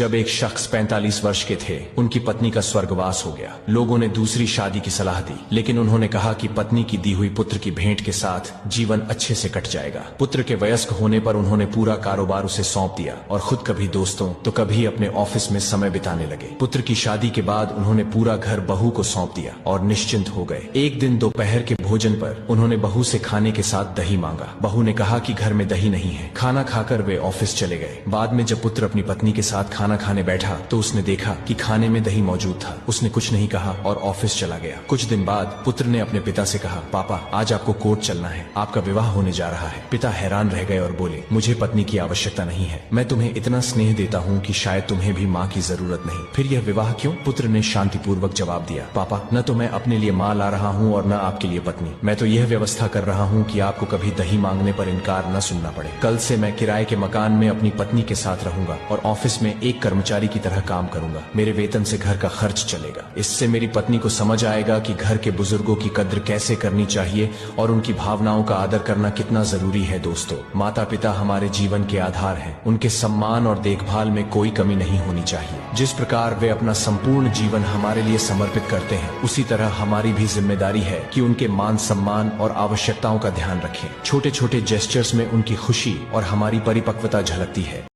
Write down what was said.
जब एक शख्स 45 वर्ष के थे, उनकी पत्नी का स्वर्गवास हो गया। लोगों ने दूसरी शादी की सलाह दी, लेकिन उन्होंने कहा कि पत्नी की दी हुई पुत्र की भेंट के साथ जीवन अच्छे से कट जाएगा। पुत्र के वयस्क होने पर उन्होंने पूरा कारोबार उसे सौंप दिया और खुद कभी दोस्तों तो कभी अपने ऑफिस में समय बिताने लगे। पुत्र की शादी के बाद उन्होंने पूरा घर बहू को सौंप दिया और निश्चिंत हो गए। एक दिन दोपहर के भोजन पर उन्होंने बहू से खाने के साथ दही मांगा। बहू ने कहा कि घर में दही नहीं है। खाना खाकर वे ऑफिस चले गए। बाद में जब पुत्र अपनी पत्नी के साथ खाना खाने बैठा तो उसने देखा कि खाने में दही मौजूद था। उसने कुछ नहीं कहा और ऑफिस चला गया। कुछ दिन बाद पुत्र ने अपने पिता से कहा, पापा आज आपको कोर्ट चलना है, आपका विवाह होने जा रहा है। पिता हैरान रह गए और बोले, मुझे पत्नी की आवश्यकता नहीं है, मैं तुम्हें इतना स्नेह देता हूँ कि शायद तुम्हें भी माँ की जरूरत नहीं, फिर यह विवाह क्यों? पुत्र ने शांतिपूर्वक जवाब दिया, पापा न तो मैं अपने लिए माँ ला रहा हूँ और न आपके लिए पत्नी, मैं तो यह व्यवस्था कर रहा हूँ कि आपको कभी दही मांगने पर इनकार न सुनना पड़े। कल से मैं किराए के मकान में अपनी पत्नी के साथ रहूंगा और ऑफिस में एक कर्मचारी की तरह काम करूंगा। मेरे वेतन से घर का खर्च चलेगा। इससे मेरी पत्नी को समझ आएगा कि घर के बुजुर्गों की कद्र कैसे करनी चाहिए और उनकी भावनाओं का आदर करना कितना जरूरी है। दोस्तों, माता पिता हमारे जीवन के आधार हैं। उनके सम्मान और देखभाल में कोई कमी नहीं होनी चाहिए। जिस प्रकार वे अपना संपूर्ण जीवन हमारे लिए समर्पित करते हैं, उसी तरह हमारी भी जिम्मेदारी है कि उनके मान सम्मान और आवश्यकताओं का ध्यान रखें। छोटे छोटे जेस्चर्स में उनकी खुशी और हमारी परिपक्वता झलकती है।